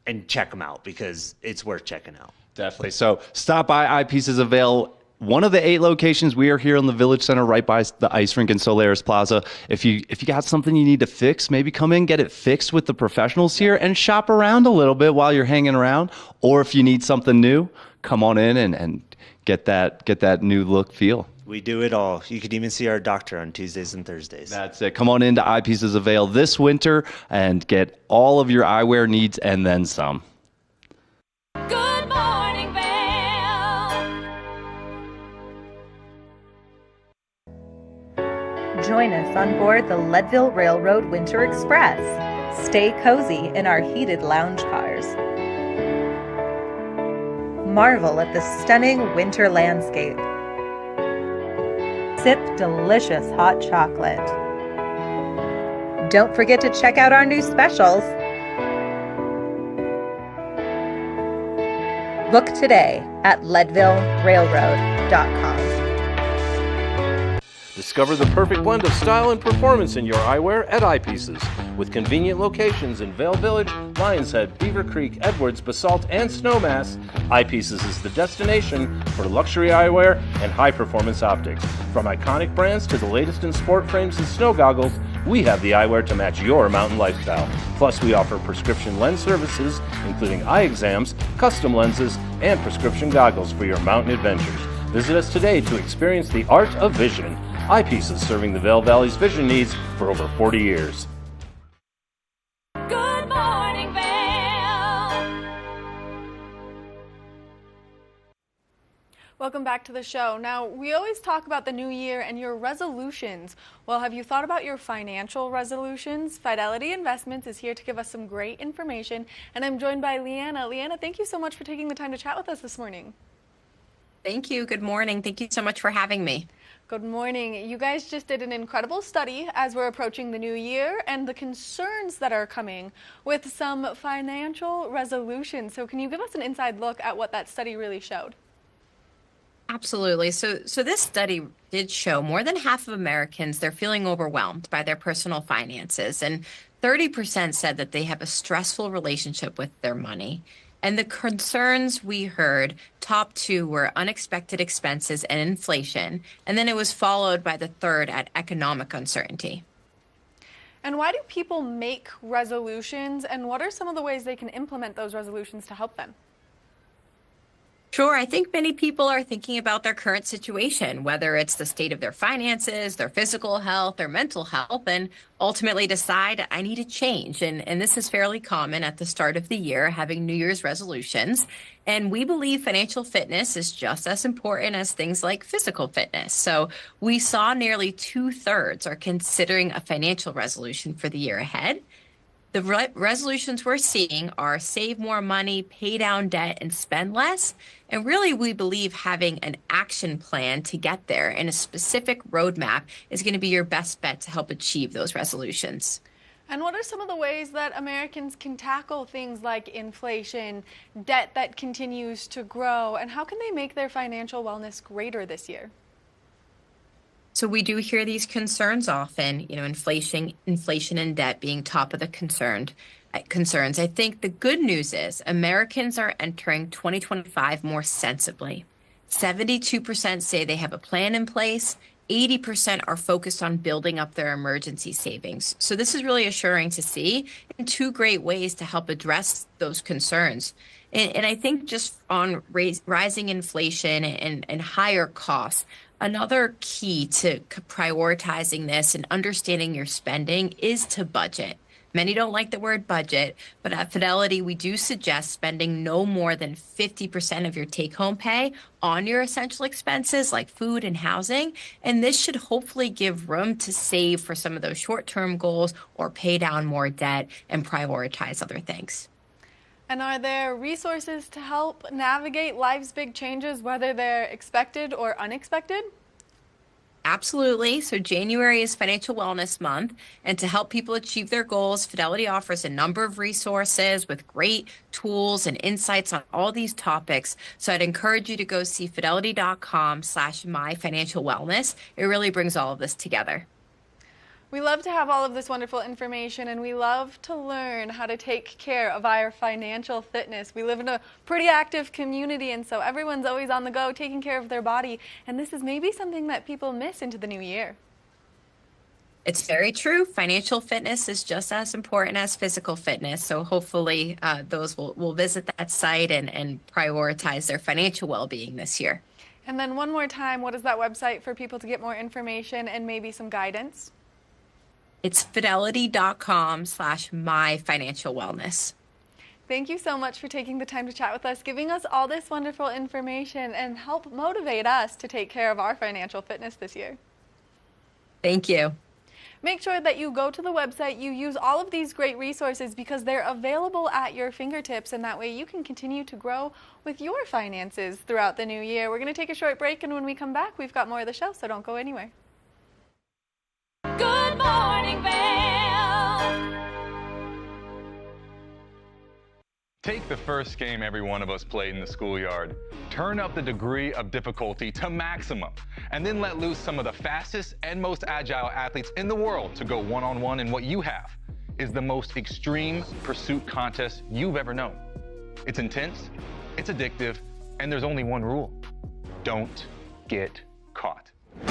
and check them out because it's worth checking out. Definitely. So stop by Eyepieces of Vail. One of the 8 locations. We are here in the Village Center, right by the ice rink in Solaris Plaza. If you got something you need to fix, maybe come in, get it fixed with the professionals here, and shop around a little bit while you're hanging around. Or if you need something new, come on in and get that new look feel. We do it all. You could even see our doctor on Tuesdays and Thursdays. That's it. Come on into Eyepieces of Vail this winter and get all of your eyewear needs and then some. Good morning, Vail. Join us on board the Leadville Railroad Winter Express. Stay cozy in our heated lounge cars. Marvel at the stunning winter landscape. Sip delicious hot chocolate. Don't forget to check out our new specials. Book today at leadvillerailroad.com. Discover the perfect blend of style and performance in your eyewear at Eyepieces. With convenient locations in Vail Village, Lions Head, Beaver Creek, Edwards, Basalt, and Snowmass, Eyepieces is the destination for luxury eyewear and high-performance optics. From iconic brands to the latest in sport frames and snow goggles, we have the eyewear to match your mountain lifestyle. Plus, we offer prescription lens services, including eye exams, custom lenses, and prescription goggles for your mountain adventures. Visit us today to experience the art of vision. Eyepieces, serving the Vail Valley's vision needs for over 40 years. Good morning, Vail. Welcome back to the show. Now, we always talk about the new year and your resolutions. Well, have you thought about your financial resolutions? Fidelity Investments is here to give us some great information, and I'm joined by Leanna. Leanna, thank you so much for taking the time to chat with us this morning. Thank you. Good morning. Thank you so much for having me. Good morning. You guys just did an incredible study as we're approaching the new year and the concerns that are coming with some financial resolutions. So can you give us an inside look at what that study really showed? Absolutely. So this study did show more than half of Americans, they're feeling overwhelmed by their personal finances. And 30% said that they have a stressful relationship with their money. And the concerns we heard, top two were unexpected expenses and inflation. And then it was followed by the third at economic uncertainty. And why do people make resolutions, and what are some of the ways they can implement those resolutions to help them? Sure. I think many people are thinking about their current situation, whether it's the state of their finances, their physical health, their mental health, and ultimately decide, I need to change. And this is fairly common at the start of the year, having New Year's resolutions. And we believe financial fitness is just as important as things like physical fitness. So we saw nearly 2/3 are considering a financial resolution for the year ahead. The resolutions we're seeing are save more money, pay down debt, and spend less. And really, we believe having an action plan to get there and a specific roadmap is going to be your best bet to help achieve those resolutions. And what are some of the ways that Americans can tackle things like inflation, debt that continues to grow, and how can they make their financial wellness greater this year? So we do hear these concerns often, inflation and debt being top of the concerns. I think the good news is Americans are entering 2025 more sensibly. 72% say they have a plan in place. 80% are focused on building up their emergency savings. So this is really assuring to see, and two great ways to help address those concerns. And I think just on rising inflation and higher costs, another key to prioritizing this and understanding your spending is to budget. Many don't like the word budget, but at Fidelity, we do suggest spending no more than 50% of your take-home pay on your essential expenses like food and housing. And this should hopefully give room to save for some of those short-term goals or pay down more debt and prioritize other things. And are there resources to help navigate life's big changes, whether they're expected or unexpected? Absolutely. So January is Financial Wellness Month. And to help people achieve their goals, Fidelity offers a number of resources with great tools and insights on all these topics. So I'd encourage you to go see fidelity.com/myfinancialwellness. It really brings all of this together. We love to have all of this wonderful information, and we love to learn how to take care of our financial fitness. We live in a pretty active community, and so everyone's always on the go taking care of their body, and this is maybe something that people miss into the new year. It's very true. Financial fitness is just as important as physical fitness. So hopefully those will visit that site and prioritize their financial well-being this year. And then one more time, what is that website for people to get more information and maybe some guidance? It's fidelity.com/myfinancialwellness. Thank you so much for taking the time to chat with us, giving us all this wonderful information, and help motivate us to take care of our financial fitness this year. Thank you. Make sure that you go to the website, you use all of these great resources because they're available at your fingertips, and that way you can continue to grow with your finances throughout the new year. We're going to take a short break, and when we come back, we've got more of the show, so don't go anywhere. Good morning, Vail. Take the first game every one of us played in the schoolyard. Turn up the degree of difficulty to maximum, and then let loose some of the fastest and most agile athletes in the world to go one-on-one in what you have is the most extreme pursuit contest you've ever known. It's intense, it's addictive, and there's only one rule. Don't get caught. Oh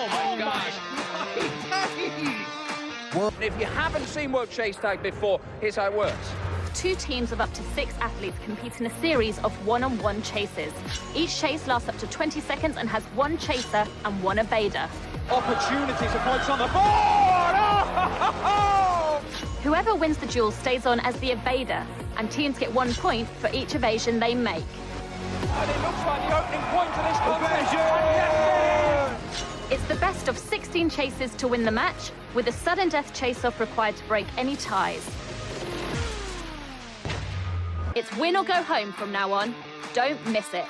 my gosh. If you haven't seen World Chase Tag before, here's how it works. 2 teams of up to 6 athletes compete in a series of one-on-one chases. Each chase lasts up to 20 seconds and has 1 chaser and 1 evader. Opportunities for points on the board! Oh! Whoever wins the duel stays on as the evader, and teams get 1 point for each evasion they make. And it looks like the opening point of this contest. It's the best of 16 chases to win the match, with a sudden death chase-off required to break any ties. It's win or go home from now on. Don't miss it.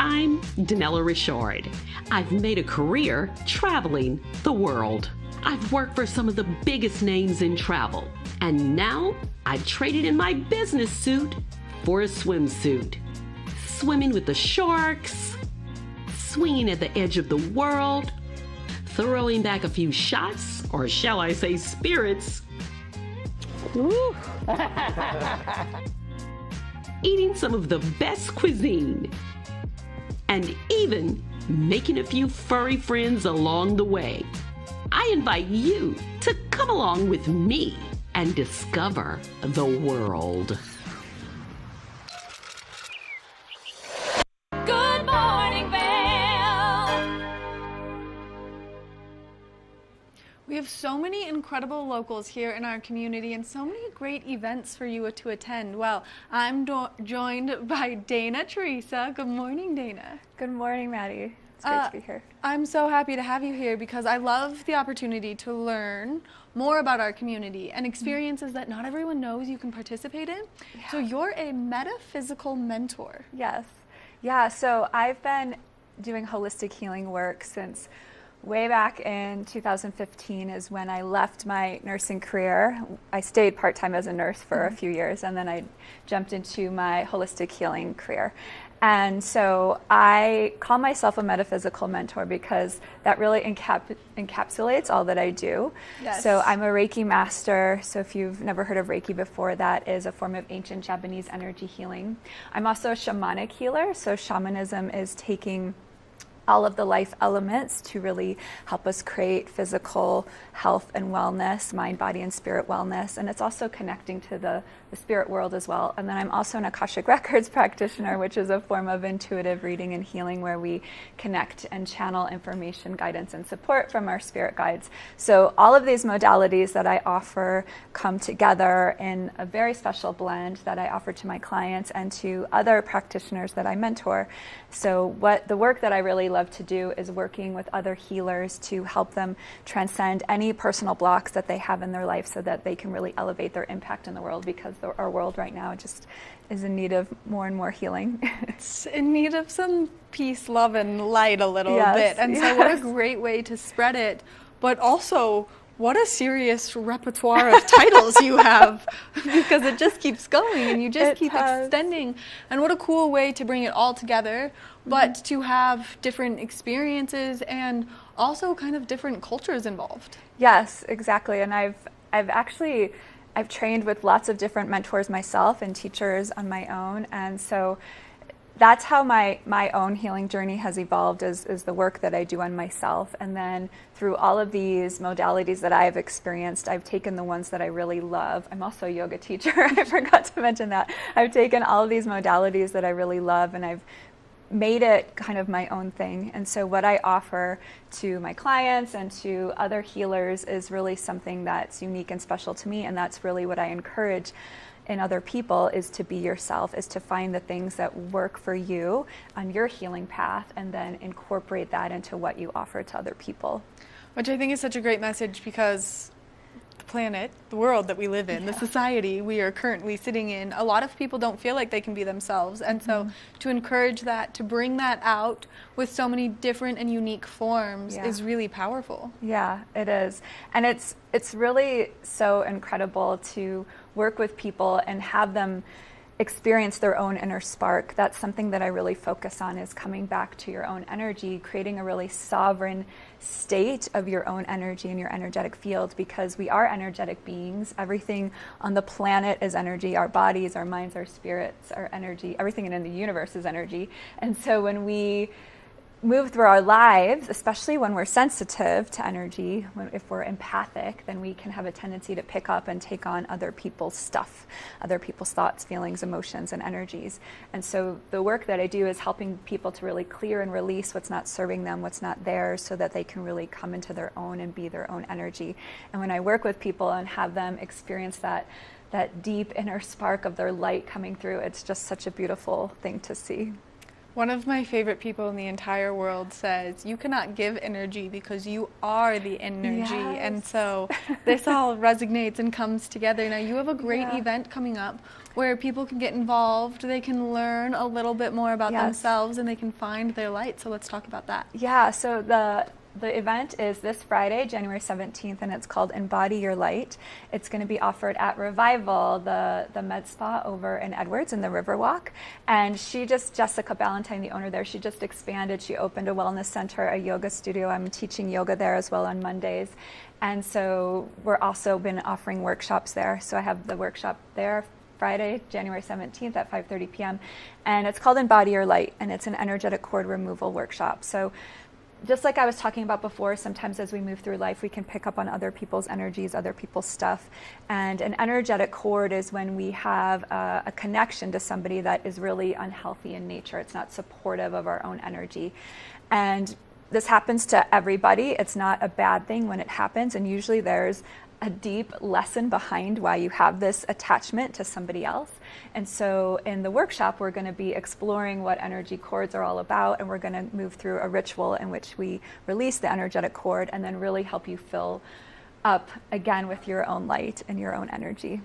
I'm Danella Richard. I've made a career traveling the world. I've worked for some of the biggest names in travel, and now I've traded in my business suit for a swimsuit. Swimming with the sharks, swinging at the edge of the world, throwing back a few shots, or shall I say spirits. Eating some of the best cuisine, and even making a few furry friends along the way. I invite you to come along with me and discover the world. Good morning, Vail. We have so many incredible locals here in our community and so many great events for you to attend. Well, I'm joined by Dana Teresa. Good morning, Dana. Good morning, Maddie. It's great to be here. I'm so happy to have you here because I love the opportunity to learn more about our community and experiences that not everyone knows you can participate in. Yeah. So you're a metaphysical mentor. Yes. Yeah, so I've been doing holistic healing work since way back in 2015 is when I left my nursing career. I stayed part-time as a nurse for a few years, and then I jumped into my holistic healing career. And so I call myself a metaphysical mentor because that really encapsulates all that I do. Yes. So I'm a Reiki master. So if you've never heard of Reiki before, that is a form of ancient Japanese energy healing. I'm also a shamanic healer. So shamanism is taking all of the life elements to really help us create physical health and wellness, mind, body, and spirit wellness. And it's also connecting to the spirit world as well. And then I'm also an Akashic Records practitioner, which is a form of intuitive reading and healing where we connect and channel information, guidance, and support from our spirit guides. So all of these modalities that I offer come together in a very special blend that I offer to my clients and to other practitioners that I mentor. So the work that I really love to do is working with other healers to help them transcend any personal blocks that they have in their life so that they can really elevate their impact in the world, because our world right now just is in need of more and more healing. It's in need of some peace, love, and light a little Yes, bit. And so what a great way to spread it, but also What a serious repertoire of titles you have, because it just keeps going and you just keep extending. And what a cool way to bring it all together, but to have different experiences and also kind of different cultures involved. Yes, exactly. And I've trained with lots of different mentors myself and teachers on my own. And so that's how my own healing journey has evolved, is the work that I do on myself. And then through all of these modalities that I've experienced, I've taken the ones that I really love. I'm also a yoga teacher. I forgot to mention that. I've taken all of these modalities that I really love and I've made it kind of my own thing. And so what I offer to my clients and to other healers is really something that's unique and special to me. And that's really what I encourage in other people, is to be yourself, is to find the things that work for you on your healing path and then incorporate that into what you offer to other people. Which I think is such a great message, because the planet, the world that we live in, the society we are currently sitting in, a lot of people don't feel like they can be themselves. And so to encourage that, to bring that out with so many different and unique forms is really powerful. Yeah, it is. And it's really so incredible to work with people and have them experience their own inner spark. That's something that I really focus on, is coming back to your own energy, creating a really sovereign state of your own energy and your energetic field, because we are energetic beings. Everything on the planet is energy. Our bodies, our minds, our spirits, our energy, everything in the universe is energy. And so when we move through our lives, especially when we're sensitive to energy, if we're empathic, then we can have a tendency to pick up and take on other people's stuff, other people's thoughts, feelings, emotions, and energies. And so the work that I do is helping people to really clear and release what's not serving them, what's not theirs, so that they can really come into their own and be their own energy. And when I work with people and have them experience that deep inner spark of their light coming through, it's just such a beautiful thing to see. One of my favorite people in the entire world says, you cannot give energy because you are the energy. Yes. And so this all resonates and comes together. Now, you have a great event coming up where people can get involved, they can learn a little bit more about themselves, and they can find their light. So let's talk about that. Yeah, so the event is this Friday, January 17th, and it's called Embody Your Light. It's going to be offered at Revival, the med spa over in Edwards in the Riverwalk. And Jessica Ballantyne, the owner there, she just expanded. She opened a wellness center, a yoga studio. I'm teaching yoga there as well on Mondays. And so we're also been offering workshops there. So I have the workshop there Friday, January 17th at 5:30 p.m. And it's called Embody Your Light, and it's an energetic cord removal workshop. So just like I was talking about before, sometimes as we move through life, we can pick up on other people's energies, other people's stuff. And an energetic cord is when we have a connection to somebody that is really unhealthy in nature. It's not supportive of our own energy. And this happens to everybody. It's not a bad thing when it happens. And usually there's a deep lesson behind why you have this attachment to somebody else. And so in the workshop, we're going to be exploring what energy cords are all about, and we're going to move through a ritual in which we release the energetic cord and then really help you fill up again with your own light and your own energy.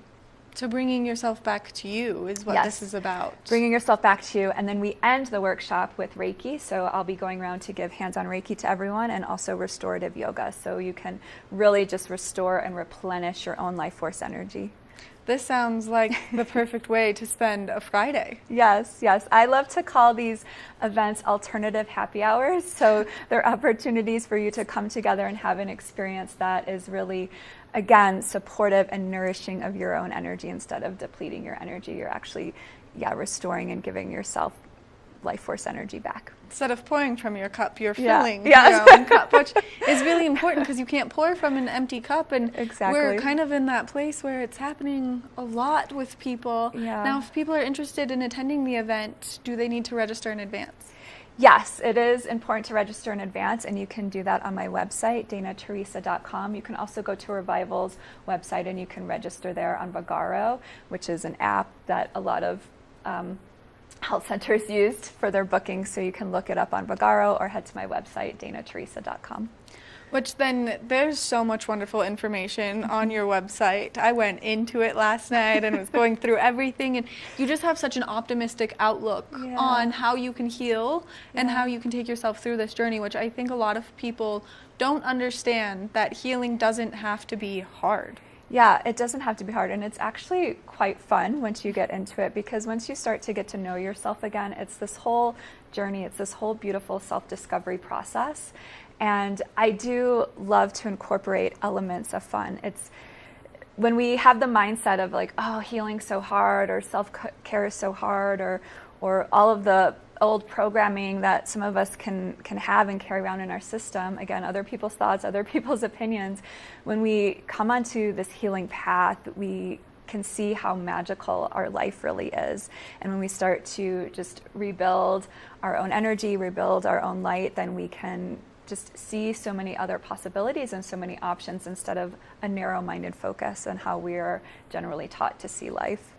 So bringing yourself back to you is what this is about. Bringing yourself back to you. And then we end the workshop with Reiki. So I'll be going around to give hands-on Reiki to everyone, and also restorative yoga. So you can really just restore and replenish your own life force energy. This sounds like the perfect way to spend a Friday. Yes, yes. I love to call these events alternative happy hours. So they're opportunities for you to come together and have an experience that is really, again, supportive and nourishing of your own energy. Instead of depleting your energy, you're actually, restoring and giving yourself life force energy back. Instead of pouring from your cup, you're filling your own cup, which is really important because you can't pour from an empty cup. And we're kind of in that place where it's happening a lot with people. Yeah. Now, if people are interested in attending the event, do they need to register in advance? Yes, it is important to register in advance, and you can do that on my website, danateresa.com. You can also go to Revival's website, and you can register there on Vagaro, which is an app that a lot of health centers used for their bookings. So you can look it up on Vagaro or head to my website, danateresa.com. Which then there's so much wonderful information on your website. I went into it last night and was going through everything, and you just have such an optimistic outlook on how you can heal and how you can take yourself through this journey, which I think a lot of people don't understand, that healing doesn't have to be hard. Yeah, it doesn't have to be hard, and it's actually quite fun once you get into it, because once you start to get to know yourself again, it's this whole journey, it's this whole beautiful self-discovery process. And I do love to incorporate elements of fun. It's when we have the mindset of like, oh, healing's so hard, or self-care is so hard, or all of the old programming that some of us can have and carry around in our system. Again, other people's thoughts, other people's opinions. When we come onto this healing path, we can see how magical our life really is. And when we start to just rebuild our own energy, rebuild our own light, then we can just see so many other possibilities and so many options instead of a narrow-minded focus on how we are generally taught to see life.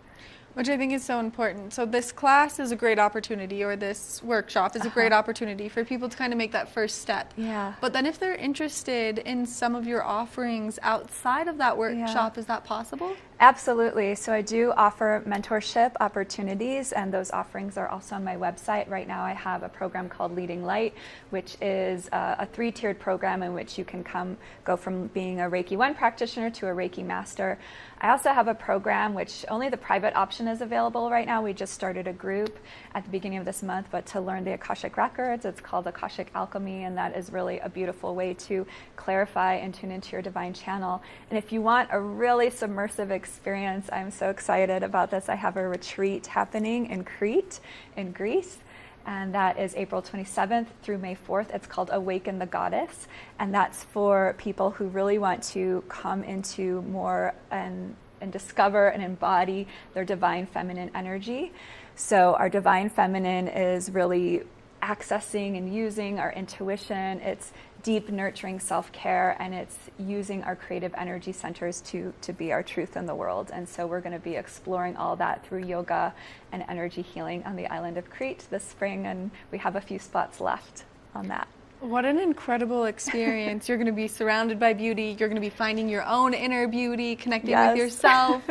Which I think is so important. So this class is a great opportunity, or this workshop is a great opportunity for people to kind of make that first step. Yeah. But then if they're interested in some of your offerings outside of that workshop, is that possible? Absolutely. So I do offer mentorship opportunities, and those offerings are also on my website. Right now I have a program called Leading Light, which is a 3-tiered program in which you can go from being a Reiki 1 practitioner to a Reiki master. I also have a program which only the private option is available right now. We just started a group at the beginning of this month, but to learn the Akashic Records. It's called Akashic Alchemy, and that is really a beautiful way to clarify and tune into your divine channel. And if you want a really submersive experience, I'm so excited about this. I have a retreat happening in Crete, in Greece, and that is April 27th through May 4th. It's called Awaken the Goddess, and that's for people who really want to come into more and discover and embody their divine feminine energy. So our divine feminine is really accessing and using our intuition. It's deep nurturing self-care, and it's using our creative energy centers to be our truth in the world. And so we're going to be exploring all that through yoga and energy healing on the island of Crete this spring, and we have a few spots left on that. What an incredible experience. You're going to be surrounded by beauty. You're going to be finding your own inner beauty, connecting with yourself.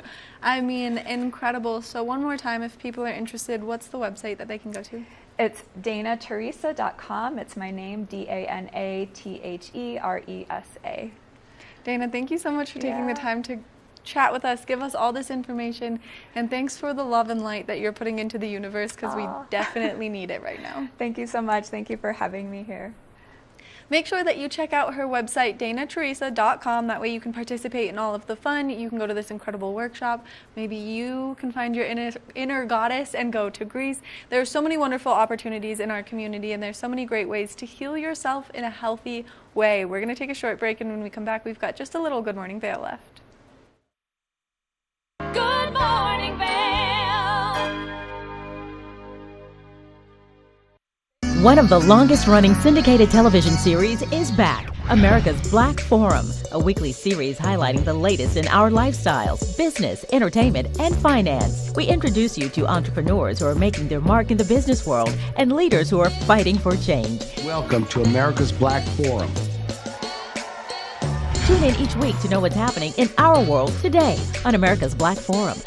I mean, incredible. So one more time, if people are interested, what's the website that they can go to? It's DanaTheresa.com. It's my name, DanaTheresa. Dana, thank you so much for taking the time to chat with us, give us all this information, and thanks for the love and light that you're putting into the universe, because we definitely need it right now. Thank you so much. Thank you for having me here. Make sure that you check out her website, DanaTheresa.com. That way you can participate in all of the fun. You can go to this incredible workshop. Maybe you can find your inner goddess and go to Greece. There are so many wonderful opportunities in our community, and there's so many great ways to heal yourself in a healthy way. We're going to take a short break, and when we come back, we've got just a little Good Morning Vail left. Good morning, Vail. One of the longest-running syndicated television series is back, America's Black Forum, a weekly series highlighting the latest in our lifestyles, business, entertainment, and finance. We introduce you to entrepreneurs who are making their mark in the business world and leaders who are fighting for change. Welcome to America's Black Forum. Tune in each week to know what's happening in our world today on America's Black Forum.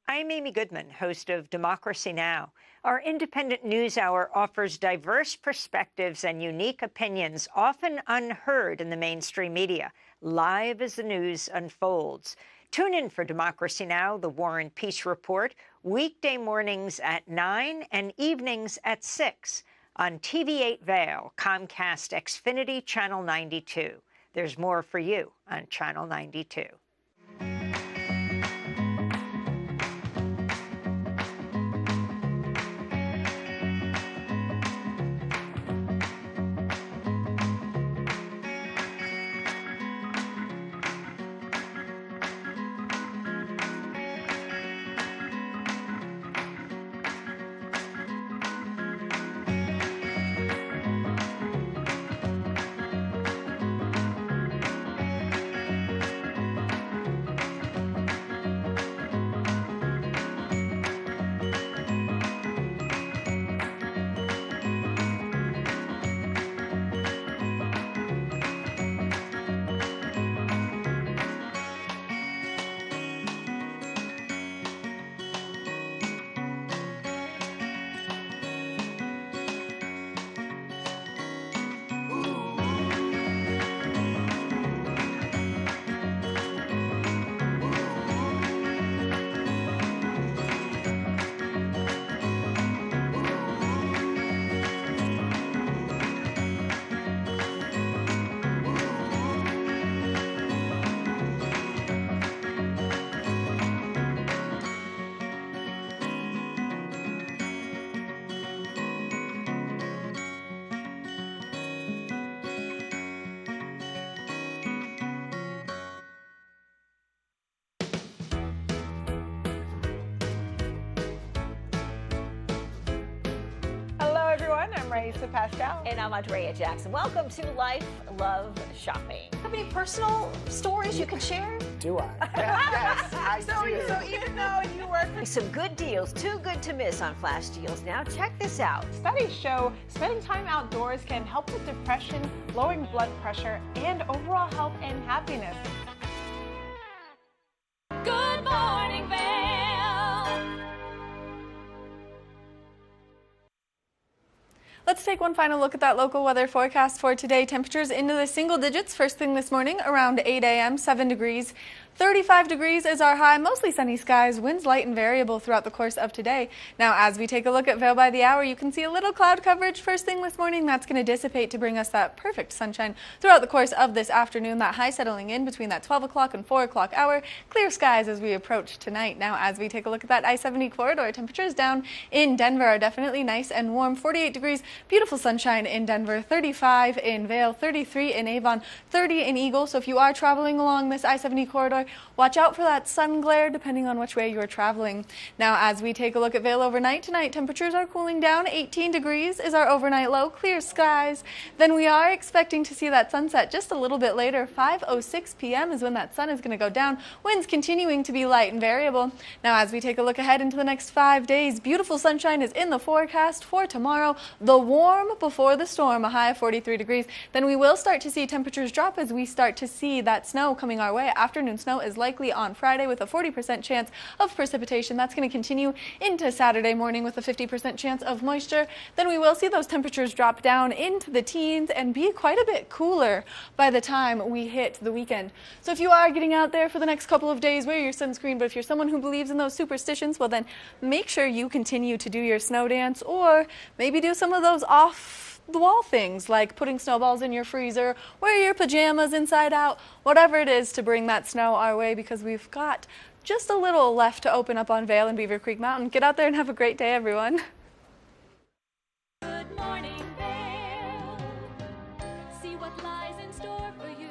I'm Amy Goodman, host of Democracy Now! Our independent news hour offers diverse perspectives and unique opinions, often unheard in the mainstream media, live as the news unfolds. Tune in for Democracy Now!, the War and Peace Report, weekday mornings at 9 and evenings at 6 on TV8 Vail, Comcast Xfinity Channel 92. There's more for you on Channel 92. everyone. I'm Raisa Pascal. And I'm Andrea Jackson. Welcome to Life, Love, Shopping. Have any personal stories you can share? Do I? Yes, I do. So even though you work for some good deals, too good to miss on flash deals. Now check this out. Studies show spending time outdoors can help with depression, lowering blood pressure, and overall health and happiness. Good morning, Vail. Let's take one final look at that local weather forecast for today. Temperatures into the single digits first thing this morning around 8 a.m., 7 degrees. 35 degrees is our high, mostly sunny skies, winds light and variable throughout the course of today. Now, as we take a look at Vail by the hour, you can see a little cloud coverage first thing this morning. That's going to dissipate to bring us that perfect sunshine throughout the course of this afternoon. That high settling in between that 12 o'clock and 4 o'clock hour. Clear skies as we approach tonight. Now, as we take a look at that I-70 corridor, temperatures down in Denver are definitely nice and warm. 48 degrees, beautiful sunshine in Denver, 35 in Vail, 33 in Avon, 30 in Eagle. So if you are traveling along this I-70 corridor, watch out for that sun glare depending on which way you're traveling. Now, as we take a look at Vail overnight tonight, temperatures are cooling down. 18 degrees is our overnight low, clear skies. Then we are expecting to see that sunset just a little bit later. 5:06 p.m. is when that sun is going to go down. Winds continuing to be light and variable. Now, as we take a look ahead into the next 5 days, beautiful sunshine is in the forecast for tomorrow. The warm before the storm, a high of 43 degrees. Then we will start to see temperatures drop as we start to see that snow coming our way. Afternoon snow is likely on Friday with a 40% chance of precipitation. That's going to continue into Saturday morning with a 50% chance of moisture. Then we will see those temperatures drop down into the teens and be quite a bit cooler by the time we hit the weekend. So if you are getting out there for the next couple of days, wear your sunscreen. But if you're someone who believes in those superstitions, well then make sure you continue to do your snow dance, or maybe do some of those off the wall things like putting snowballs in your freezer, wear your pajamas inside out, whatever it is to bring that snow our way, because we've got just a little left to open up on Vail and Beaver Creek Mountain. Get out there and have a great day, everyone. Good morning, Vail. See what lies in store for you.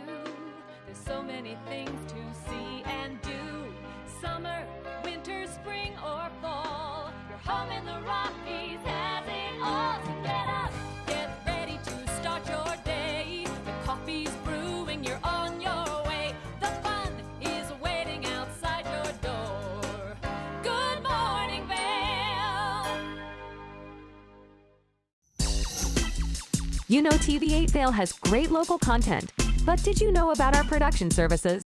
There's so many things to see and do. Summer, winter, spring, or fall. Your home in the Rockies has it all. So get up, get ready to start your day. The coffee's brewing, you're on your way. The fun is waiting outside your door. Good morning, Vail. You know TV8 Vail has great local content, but did you know about our production services?